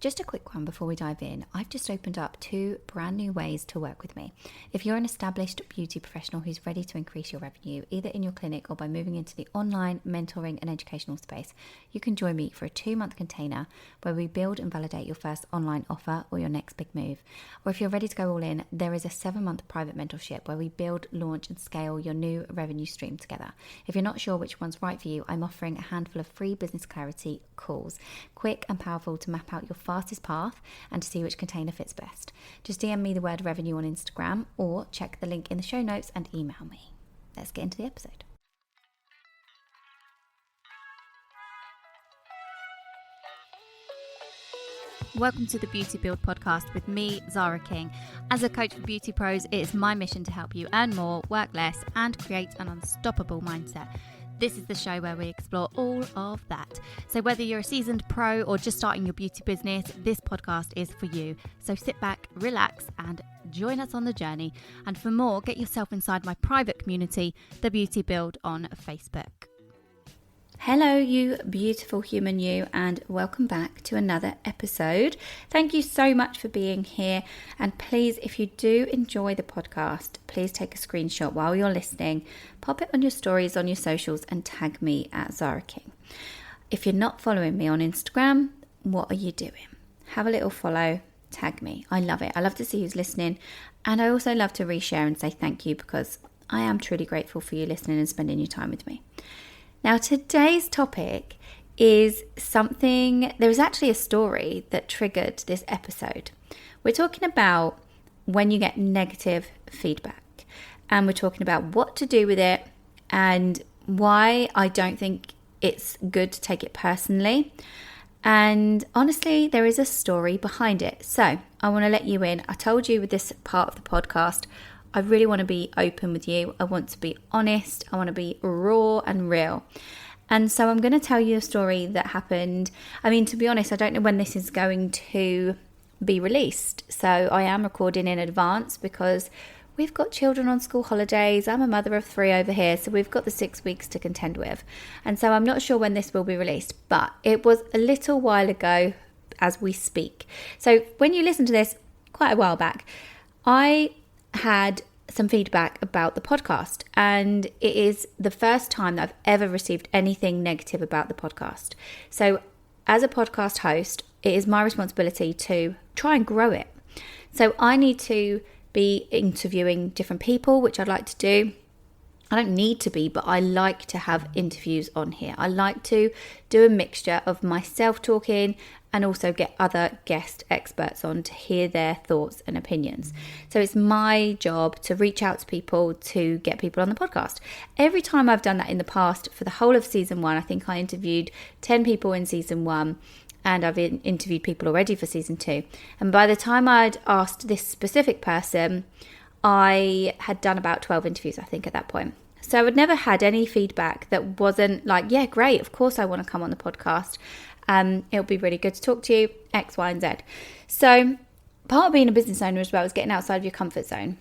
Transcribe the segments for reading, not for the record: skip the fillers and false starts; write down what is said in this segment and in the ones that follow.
Just a quick one before we dive in. I've just opened up 2 brand new ways to work with me. If you're an established beauty professional who's ready to increase your revenue, either in your clinic or by moving into the online mentoring and educational space, you can join me for a 2-month container where we build and validate your first online offer or your next big move. Or if you're ready to go all in, there is a 7-month private mentorship where we build, launch and scale your new revenue stream together. If you're not sure which one's right for you, I'm offering a handful of free business clarity calls, quick and powerful to map out your fastest path and to see which container fits best. Just DM me the word revenue on Instagram or check the link in the show notes and email me. Let's get into the episode. Welcome to the Beauty Build podcast with me, Zara King. As a coach for beauty pros, it is my mission to help you earn more, work less, and create an unstoppable mindset. This is the show where we explore all of that. So whether you're a seasoned pro or just starting your beauty business, this podcast is for you. So sit back, relax, and join us on the journey. And for more, get yourself inside my private community, The Beauty Build on Facebook. Hello, you beautiful human you, and welcome back to another episode. Thank you so much for being here. And please, if you do enjoy the podcast, please take a screenshot while you're listening, pop it on your stories on your socials and tag me at Zara King. If you're not following me on Instagram, what are you doing? Have a little follow, tag me. I love it. I love to see who's listening. And I also love to reshare and say thank you because I am truly grateful for you listening and spending your time with me. Now, today's topic is there is actually a story that triggered this episode. We're talking about when you get negative feedback, and we're talking about what to do with it and why I don't think it's good to take it personally. And honestly, there is a story behind it. So I want to let you in. I told you with this part of the podcast, I really want to be open with you. I want to be honest. I want to be raw and real. And so I'm going to tell you a story that happened. I mean, to be honest, I don't know when this is going to be released. So I am recording in advance because we've got children on school holidays. I'm a mother of 3 over here. So we've got the 6 weeks to contend with. And so I'm not sure when this will be released, but it was a little while ago as we speak. So when you listen to this quite a while back, I had some feedback about the podcast, and it is the first time that I've ever received anything negative about the podcast. So as a podcast host, it is my responsibility to try and grow it. So I need to be interviewing different people, which I'd like to do. I don't need to be, but I like to have interviews on here. I like to do a mixture of myself talking and also get other guest experts on to hear their thoughts and opinions. So it's my job to reach out to people to get people on the podcast. Every time I've done that in the past, for the whole of season 1, I think I interviewed 10 people in season 1, and I've interviewed people already for season 2. And by the time I'd asked this specific person, I had done about 12 interviews, I think, at that point. So I'd never had any feedback that wasn't like, yeah, great, of course I want to come on the podcast. It'll be really good to talk to you, X, Y, and Z. So part of being a business owner as well is getting outside of your comfort zone.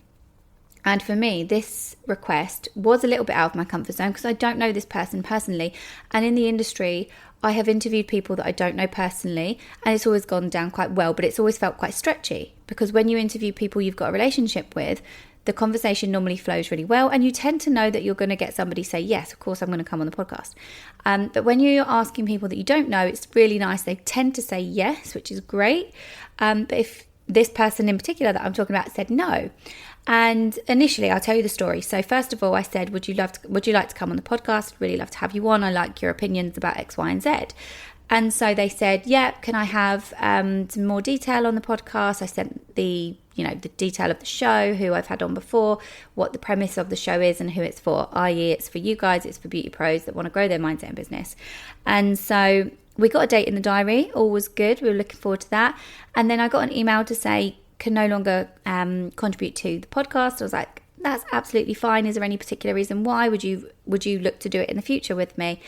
And for me, this request was a little bit out of my comfort zone because I don't know this person personally. And in the industry, I have interviewed people that I don't know personally, and it's always gone down quite well, but it's always felt quite stretchy because when you interview people you've got a relationship with, the conversation normally flows really well, and you tend to know that you're going to get somebody say, yes, of course, I'm going to come on the podcast. But when you're asking people that you don't know, it's really nice. They tend to say yes, which is great. But if this person in particular that I'm talking about said no, and initially, I'll tell you the story. So first of all, I said, would you like to come on the podcast? I'd really love to have you on. I like your opinions about X, Y, and Z. And so they said, yeah, can I have some more detail on the podcast? I sent the detail of the show, who I've had on before, what the premise of the show is and who it's for, i.e. it's for you guys, it's for beauty pros that want to grow their mindset and business. And so we got a date in the diary, all was good, we were looking forward to that. And then I got an email to say, can no longer contribute to the podcast. I was like, that's absolutely fine. Is there any particular reason why? Would you look to do it in the future with me?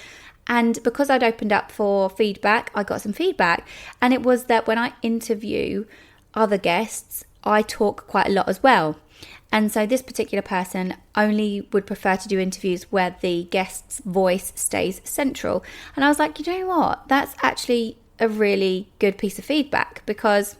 And because I'd opened up for feedback, I got some feedback. And it was that when I interview other guests, I talk quite a lot as well. And so this particular person only would prefer to do interviews where the guest's voice stays central. And I was like, you know what? That's actually a really good piece of feedback, because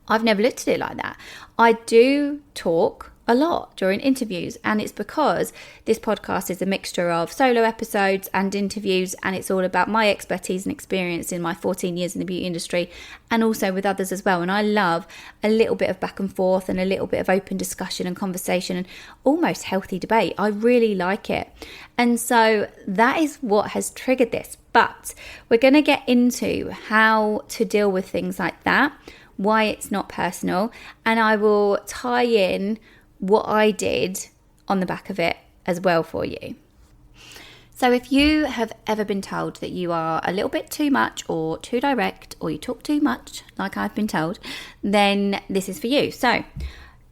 I've never looked at it like that. I do talk a lot during interviews, and it's because this podcast is a mixture of solo episodes and interviews, and it's all about my expertise and experience in my 14 years in the beauty industry, and also with others as well. And I love a little bit of back and forth and a little bit of open discussion and conversation and almost healthy debate. I really like it. And so that is what has triggered this. But we're going to get into how to deal with things like that, why it's not personal, and I will tie in what I did on the back of it as well for you. So if you have ever been told that you are a little bit too much or too direct, or you talk too much, like I've been told, then this is for you. So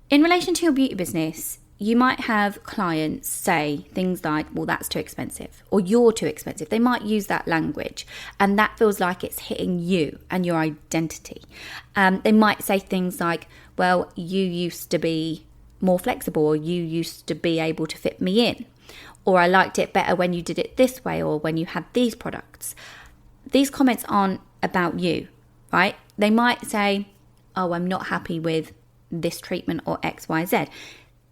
in relation to your beauty business, you might have clients say things like, well, that's too expensive, or you're too expensive. They might use that language, and that feels like it's hitting you and your identity. They might say things like, well, you used to be more flexible, or you used to be able to fit me in, or I liked it better when you did it this way, or when you had these products. These comments aren't about you, right? They might say, oh, I'm not happy with this treatment or XYZ.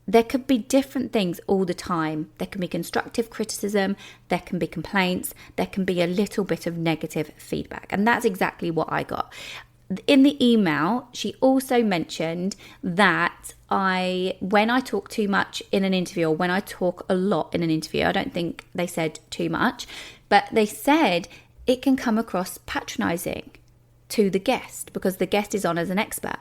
There could be different things all the time. There can be constructive criticism, there can be complaints, there can be a little bit of negative feedback. And that's exactly what I got. In the email, she also mentioned that when I talk too much in an interview, or when I talk a lot in an interview, I don't think they said too much, but they said it can come across patronizing to the guest, because the guest is on as an expert.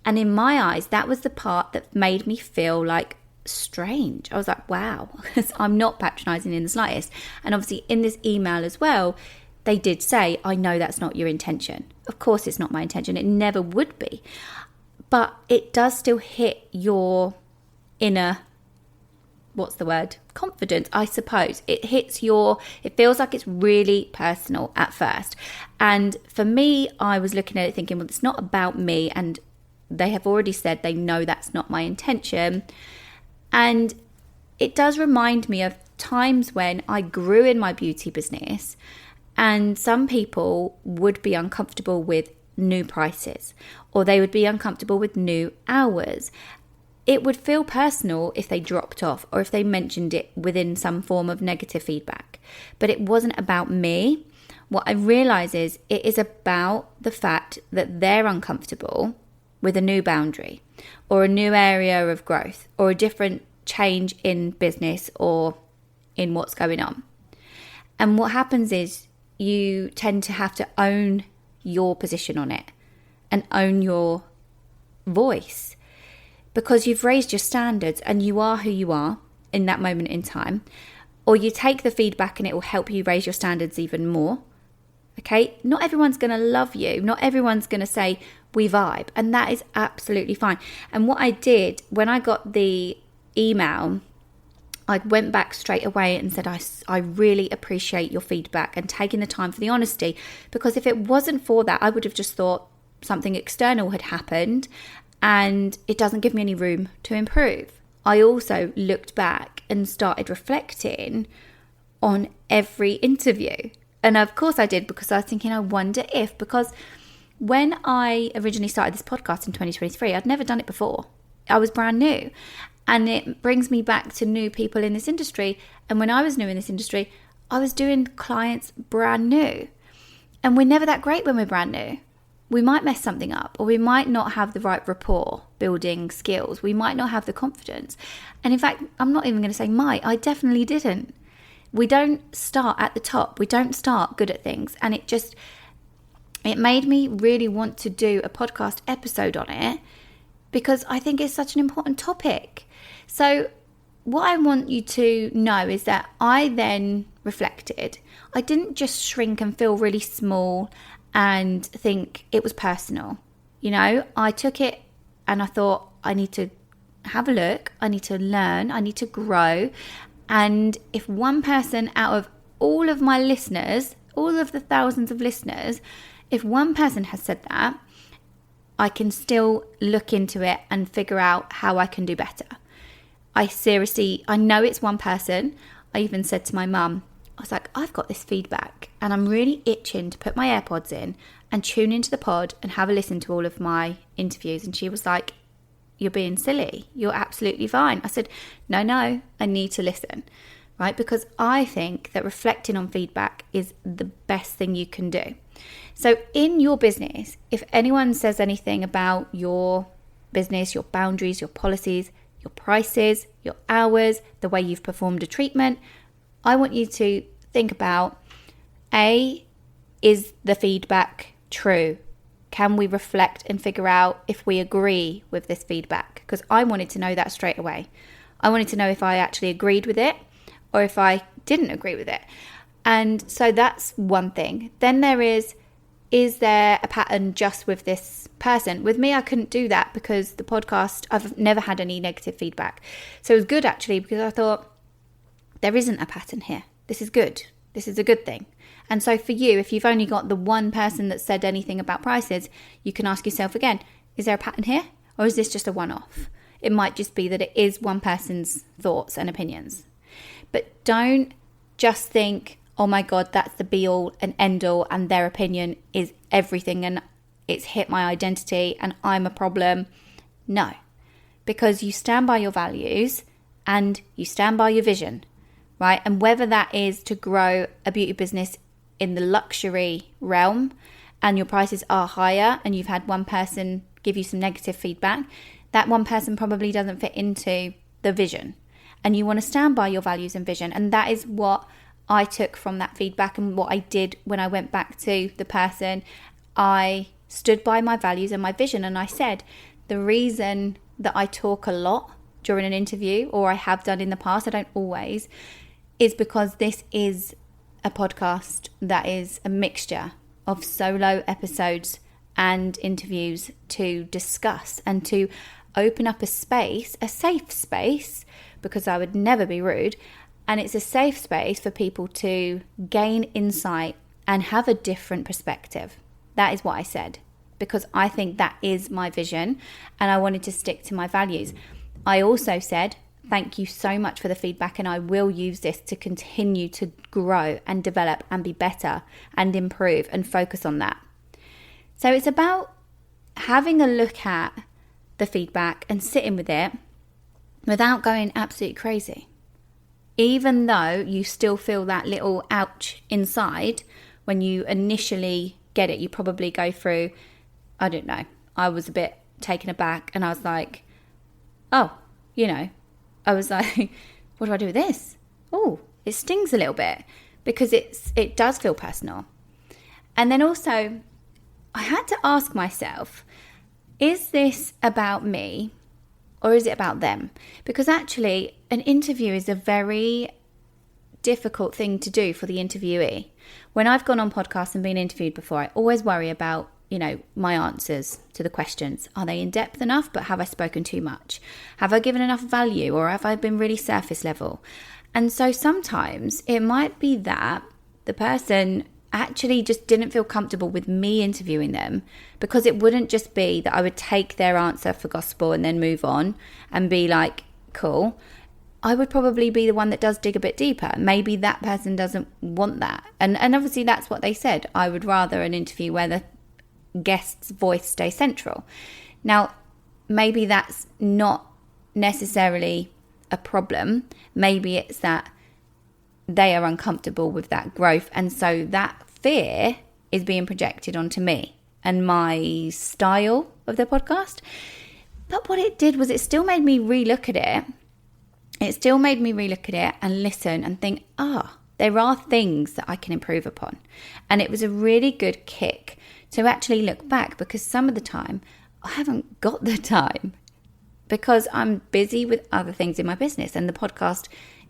And in my eyes, that was the part that made me feel like strange. I was like, wow, I'm not patronizing in the slightest. And obviously in this email as well, they did say, I know that's not your intention. Of course it's not my intention. It never would be. But it does still hit your inner, confidence, I suppose. It feels like it's really personal at first. And for me, I was looking at it thinking, well, it's not about me. And they have already said they know that's not my intention. And it does remind me of times when I grew in my beauty business, and some people would be uncomfortable with new prices, or they would be uncomfortable with new hours. It would feel personal if they dropped off, or if they mentioned it within some form of negative feedback. But it wasn't about me. What I realize is it is about the fact that they're uncomfortable with a new boundary, or a new area of growth, or a different change in business or in what's going on. And what happens is you tend to have to own your position on it and own your voice, because you've raised your standards and you are who you are in that moment in time. Or you take the feedback and it will help you raise your standards even more. Okay, not everyone's going to love you. Not everyone's going to say, we vibe. And that is absolutely fine. And what I did when I got the email, I went back straight away and said, I really appreciate your feedback and taking the time for the honesty. Because if it wasn't for that, I would have just thought something external had happened and it doesn't give me any room to improve. I also looked back and started reflecting on every interview. And of course I did, because I was thinking, I wonder if, because when I originally started this podcast in 2023, I'd never done it before. I was brand new. And it brings me back to new people in this industry. And when I was new in this industry, I was doing clients brand new. And we're never that great when we're brand new. We might mess something up, or we might not have the right rapport building skills. We might not have the confidence. And in fact, I'm not even going to say I definitely didn't. We don't start at the top. We don't start good at things. And it made me really want to do a podcast episode on it, because I think it's such an important topic. So what I want you to know is that I then reflected. I didn't just shrink and feel really small and think it was personal. You know, I took it and I thought, I need to have a look. I need to learn. I need to grow. And if one person out of all of my listeners, all of the thousands of listeners, if one person has said that, I can still look into it and figure out how I can do better. I know it's one person. I even said to my mum, I was like, I've got this feedback and I'm really itching to put my AirPods in and tune into the pod and have a listen to all of my interviews. And she was like, you're being silly. You're absolutely fine. I said, no, I need to listen, right? Because I think that reflecting on feedback is the best thing you can do. So in your business, if anyone says anything about your business, your boundaries, your policies, your prices, your hours, the way you've performed a treatment, I want you to think about, A, is the feedback true? Can we reflect and figure out if we agree with this feedback? Because I wanted to know that straight away. I wanted to know if I actually agreed with it or if I didn't agree with it. And so that's one thing. Then there is there a pattern just with this person? With me, I couldn't do that because the podcast, I've never had any negative feedback. So it was good actually, because I thought there isn't a pattern here. This is good. This is a good thing. And so for you, if you've only got the one person that said anything about prices, you can ask yourself again, is there a pattern here? Or is this just a one-off? It might just be that it is one person's thoughts and opinions. But don't just think, oh my God, that's the be all and end all and their opinion is everything and it's hit my identity and I'm a problem. No, because you stand by your values and you stand by your vision, right? And whether that is to grow a beauty business in the luxury realm and your prices are higher and you've had one person give you some negative feedback, that one person probably doesn't fit into the vision. And you want to stand by your values and vision. And that is what I took from that feedback and what I did when I went back to the person. I stood by my values and my vision. And I said, the reason that I talk a lot during an interview, or I have done in the past, I don't always, is because this is a podcast that is a mixture of solo episodes and interviews to discuss and to open up a space, a safe space, because I would never be rude. And it's a safe space for people to gain insight and have a different perspective. That is what I said, because I think that is my vision and I wanted to stick to my values. I also said, thank you so much for the feedback and I will use this to continue to grow and develop and be better and improve and focus on that. So it's about having a look at the feedback and sitting with it without going absolutely crazy. Even though you still feel that little ouch inside when you initially get it, you probably go through, I don't know, I was a bit taken aback and I was like, oh, I was like, what do I do with this? Oh, it stings a little bit because it does feel personal. And then also, I had to ask myself, is this about me or is it about them? Because actually, an interview is a very difficult thing to do for the interviewee. When I've gone on podcasts and been interviewed before, I always worry about, my answers to the questions. Are they in depth enough, but have I spoken too much? Have I given enough value, or have I been really surface level? And so sometimes it might be that the person actually just didn't feel comfortable with me interviewing them, because it wouldn't just be that I would take their answer for gospel and then move on and be like, cool. I would probably be the one that does dig a bit deeper. Maybe that person doesn't want that. And obviously that's what they said. I would rather an interview where the guest's voice stays central. Now, maybe that's not necessarily a problem. Maybe it's that they are uncomfortable with that growth. And so that fear is being projected onto me and my style of the podcast. But what it did was it still made me relook at it. It still made me relook at it and listen and think, there are things that I can improve upon. And it was a really good kick to actually look back, because some of the time I haven't got the time because I'm busy with other things in my business, and the podcast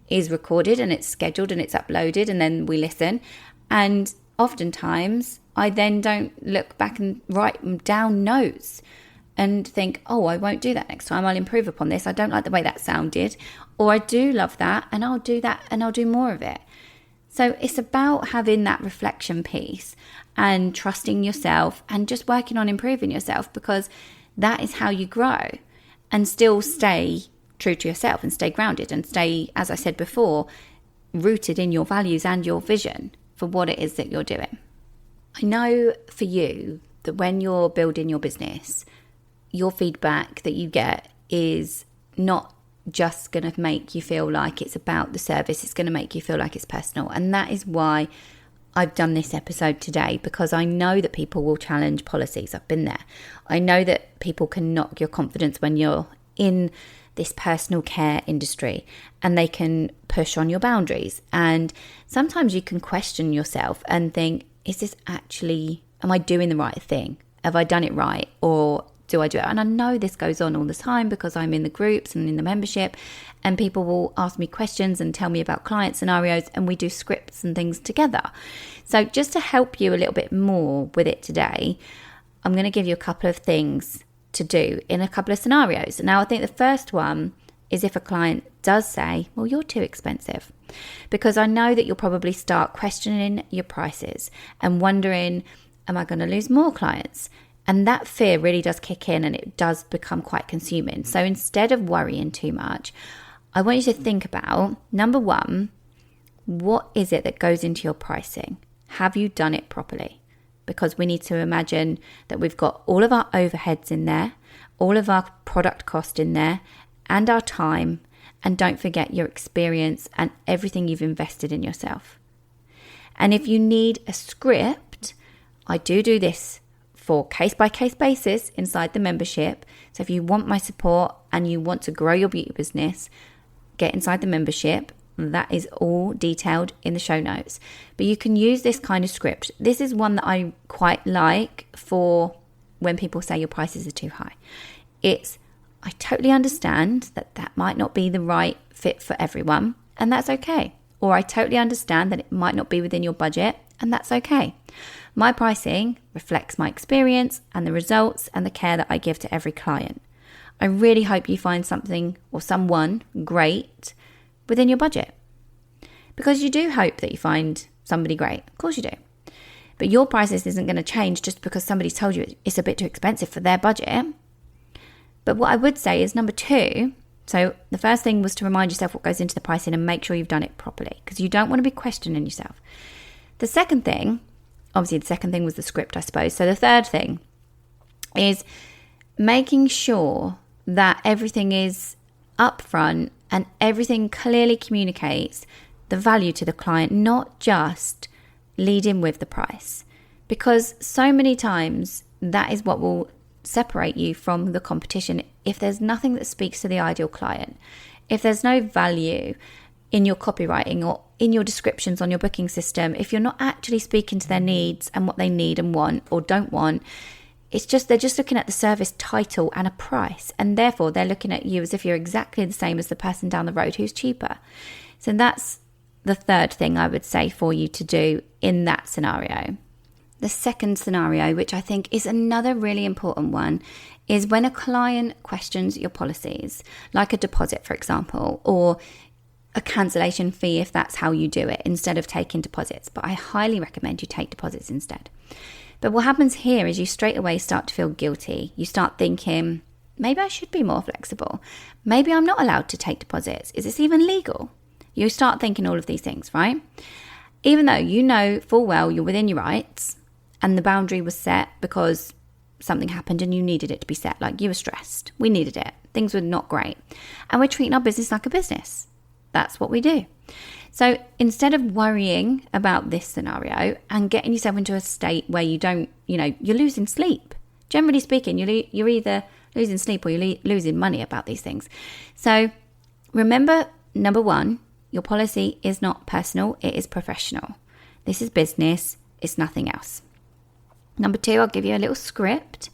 is recorded and it's scheduled and it's uploaded and then we listen. And oftentimes I then don't look back and write down notes and think, I won't do that next time. I'll improve upon this. I don't like the way that sounded. Or I do love that and I'll do that and I'll do more of it. So it's about having that reflection piece and trusting yourself and just working on improving yourself, because that is how you grow and still stay true to yourself and stay grounded and stay, as I said before, rooted in your values and your vision for what it is that you're doing. I know for you that when you're building your business, your feedback that you get is not just going to make you feel like it's about the service. It's going to make you feel like it's personal. And that is why I've done this episode today, because I know that people will challenge policies. I've been there. I know that people can knock your confidence when you're in this personal care industry, and they can push on your boundaries. And sometimes you can question yourself and think, is this actually, am I doing the right thing? Have I done it right? Or do I do it? And I know this goes on all the time because I'm in the groups and in the membership, and people will ask me questions and tell me about client scenarios, and we do scripts and things together. So just to help you a little bit more with it today, I'm going to give you a couple of things to do in a couple of scenarios. Now, I think the first one is if a client does say, well, you're too expensive, because I know that you'll probably start questioning your prices and wondering, am I going to lose more clients? And that fear really does kick in, and it does become quite consuming. So instead of worrying too much, I want you to think about, number one, what is it that goes into your pricing? Have you done it properly? Because we need to imagine that we've got all of our overheads in there, all of our product cost in there, and our time. And don't forget your experience and everything you've invested in yourself. And if you need a script, I do this for case-by-case basis inside the membership. So if you want my support and you want to grow your beauty business, get inside the membership. That is all detailed in the show notes. But you can use this kind of script. This is one that I quite like for when people say your prices are too high. It's, I totally understand that that might not be the right fit for everyone, and that's okay. Or I totally understand that it might not be within your budget, and that's okay. My pricing reflects my experience and the results and the care that I give to every client. I really hope you find something or someone great within your budget, because you do hope that you find somebody great. Of course you do. But your prices isn't going to change just because somebody's told you it's a bit too expensive for their budget. But what I would say is number two, so the first thing was to remind yourself what goes into the pricing and make sure you've done it properly, because you don't want to be questioning yourself. The second thing, obviously the second thing was the script, I suppose. So the third thing is making sure that everything is upfront and everything clearly communicates the value to the client, not just leading with the price. Because so many times that is what will separate you from the competition. If there's nothing that speaks to the ideal client, if there's no value in your copywriting or in your descriptions on your booking system, if you're not actually speaking to their needs and what they need and want or don't want, it's just, they're just looking at the service title and a price, and therefore they're looking at you as if you're exactly the same as the person down the road who's cheaper. So that's the third thing I would say for you to do in that scenario. The second scenario, which I think is another really important one, is when a client questions your policies, like a deposit, for example, or a cancellation fee if that's how you do it, instead of taking deposits. But I highly recommend you take deposits instead. But what happens here is you straight away start to feel guilty. You start thinking, maybe I should be more flexible. Maybe I'm not allowed to take deposits. Is this even legal? You start thinking all of these things, right? Even though you know full well you're within your rights and the boundary was set because something happened and you needed it to be set, like you were stressed. We needed it. Things were not great. And we're treating our business like a business. That's what we do. So instead of worrying about this scenario and getting yourself into a state where you don't, you're losing sleep. Generally speaking, you're either losing sleep or you're losing money about these things. So remember, number one, your policy is not personal, it is professional. This is business, it's nothing else. Number two, I'll give you a little script.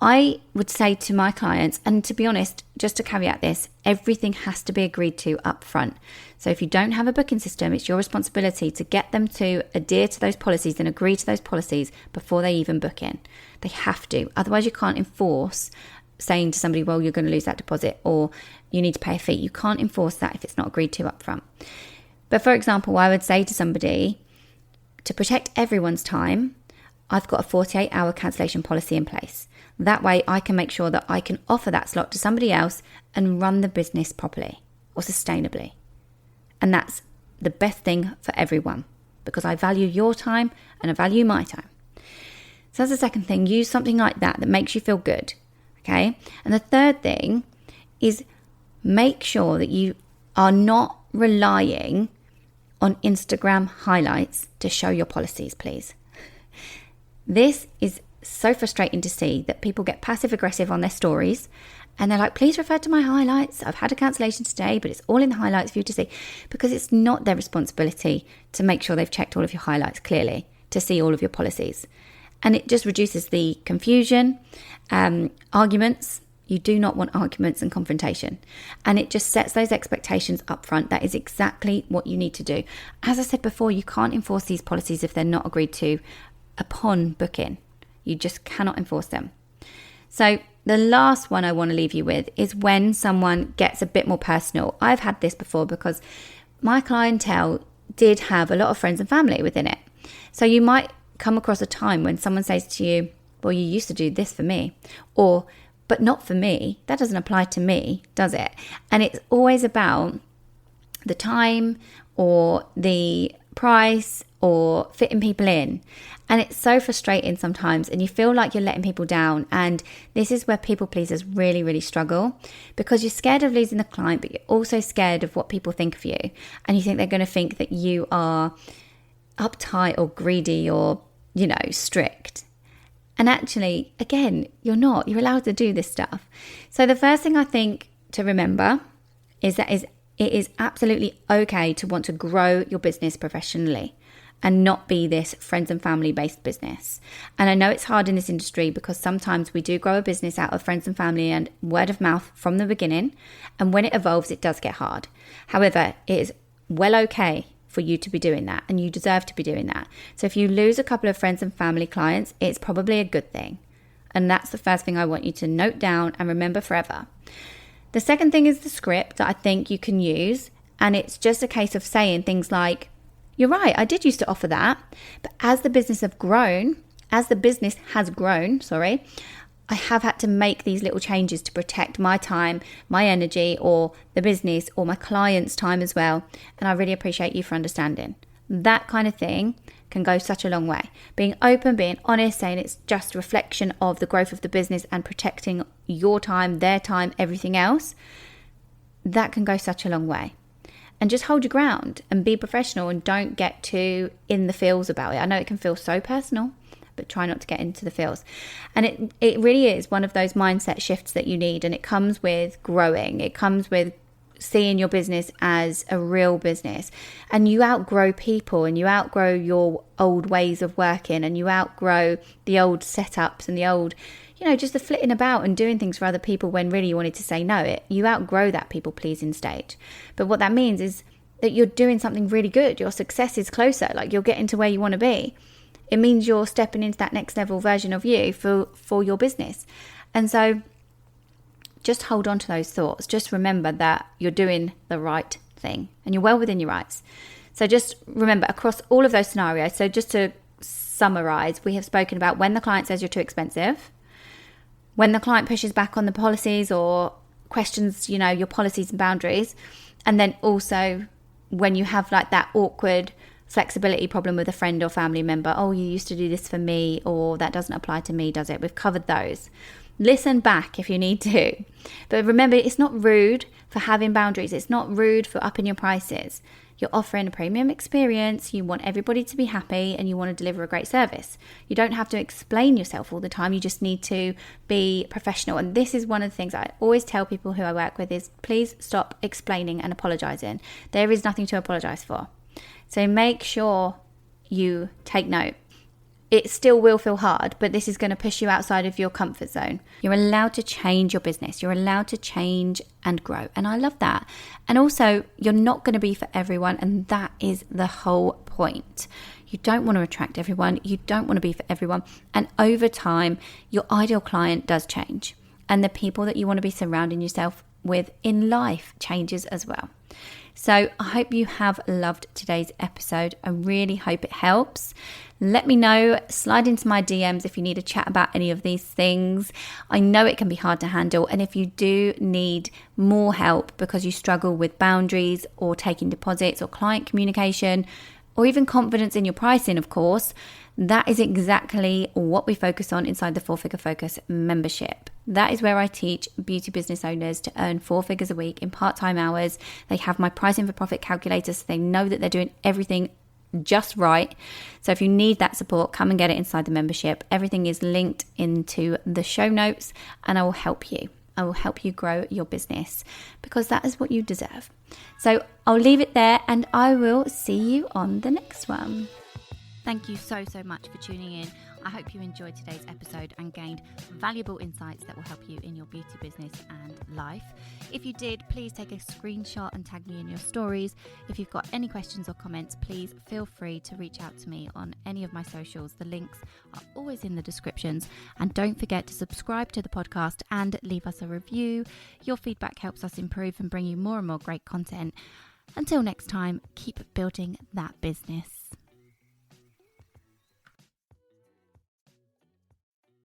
I would say to my clients, and to be honest, just to caveat this, everything has to be agreed to up front. So if you don't have a booking system, it's your responsibility to get them to adhere to those policies and agree to those policies before they even book in. They have to. Otherwise, you can't enforce saying to somebody, well, you're going to lose that deposit or you need to pay a fee. You can't enforce that if it's not agreed to up front. But for example, I would say to somebody, to protect everyone's time, I've got a 48-hour cancellation policy in place. That way I can make sure that I can offer that slot to somebody else and run the business properly or sustainably. And that's the best thing for everyone, because I value your time and I value my time. So that's the second thing. Use something like that makes you feel good. Okay. And the third thing is make sure that you are not relying on Instagram highlights to show your policies, please. This is so frustrating to see that people get passive aggressive on their stories and they're like, please refer to my highlights. I've had a cancellation today, but it's all in the highlights for you to see, because it's not their responsibility to make sure they've checked all of your highlights clearly to see all of your policies. And it just reduces the confusion, arguments. You do not want arguments and confrontation. And it just sets those expectations up front. That is exactly what you need to do. As I said before, you can't enforce these policies if they're not agreed to upon booking. You just cannot enforce them. So the last one I want to leave you with is when someone gets a bit more personal. I've had this before because my clientele did have a lot of friends and family within it. So you might come across a time when someone says to you, well, you used to do this for me, or, but not for me. That doesn't apply to me, does it? And it's always about the time or the price or fitting people in. And it's so frustrating sometimes, and you feel like you're letting people down. And this is where people pleasers really, really struggle, because you're scared of losing the client, but you're also scared of what people think of you. And you think they're going to think that you are uptight or greedy or, strict. And actually, again, you're not. You're allowed to do this stuff. So the first thing I think to remember is that it is absolutely okay to want to grow your business professionally and not be this friends and family based business. And I know it's hard in this industry because sometimes we do grow a business out of friends and family and word of mouth from the beginning. And when it evolves, it does get hard. However, it is well okay for you to be doing that, and you deserve to be doing that. So if you lose a couple of friends and family clients, it's probably a good thing. And that's the first thing I want you to note down and remember forever. The second thing is the script that I think you can use. And it's just a case of saying things like, you're right, I did used to offer that, but as the business has grown, I have had to make these little changes to protect my time, my energy, or the business, or my clients' time as well. And I really appreciate you for understanding. That kind of thing can go such a long way. Being open, being honest, saying it's just a reflection of the growth of the business and protecting your time, their time, everything else, that can go such a long way. And just hold your ground and be professional and don't get too in the feels about it. I know it can feel so personal, but try not to get into the feels. And it really is one of those mindset shifts that you need. And it comes with growing. It comes with seeing your business as a real business. And you outgrow people, and you outgrow your old ways of working, and you outgrow the old setups and the old, just the flitting about and doing things for other people when really you wanted to say no. You outgrow that people pleasing stage. But what that means is that you're doing something really good. Your success is closer, like you're getting to where you want to be. It means you're stepping into that next level version of you for your business. And so just hold on to those thoughts. Just remember that you're doing the right thing and you're well within your rights. So just remember across all of those scenarios. So just to summarize, we have spoken about when the client says you're too expensive, when the client pushes back on the policies or questions, your policies and boundaries. And then also when you have like that awkward flexibility problem with a friend or family member. Oh, you used to do this for me, or that doesn't apply to me, does it? We've covered those. Listen back if you need to. But remember, it's not rude for having boundaries. It's not rude for upping your prices. You're offering a premium experience. You want everybody to be happy and you want to deliver a great service. You don't have to explain yourself all the time. You just need to be professional. And this is one of the things I always tell people who I work with is please stop explaining and apologizing. There is nothing to apologize for. So make sure you take note. It still will feel hard, but this is going to push you outside of your comfort zone. You're allowed to change your business. You're allowed to change and grow. And I love that. And also, you're not going to be for everyone. And that is the whole point. You don't want to attract everyone. You don't want to be for everyone. And over time, your ideal client does change. And the people that you want to be surrounding yourself with in life changes as well. So I hope you have loved today's episode. I really hope it helps. Let me know, slide into my DMs if you need a chat about any of these things. I know it can be hard to handle, and if you do need more help because you struggle with boundaries or taking deposits or client communication or even confidence in your pricing, of course, that is exactly what we focus on inside the 4-Figure Focus membership. That is where I teach beauty business owners to earn 4 figures a week in part-time hours. They have my pricing for profit calculator, so they know that they're doing everything just right. So if you need that support, come and get it inside the membership. Everything is linked into the show notes, and I will help you. I will help you grow your business because that is what you deserve. So I'll leave it there, and I will see you on the next one. Thank you so much for tuning in. I hope you enjoyed today's episode and gained valuable insights that will help you in your beauty business and life. If you did, please take a screenshot and tag me in your stories. If you've got any questions or comments, please feel free to reach out to me on any of my socials. The links are always in the descriptions. And don't forget to subscribe to the podcast and leave us a review. Your feedback helps us improve and bring you more and more great content. Until next time, keep building that business.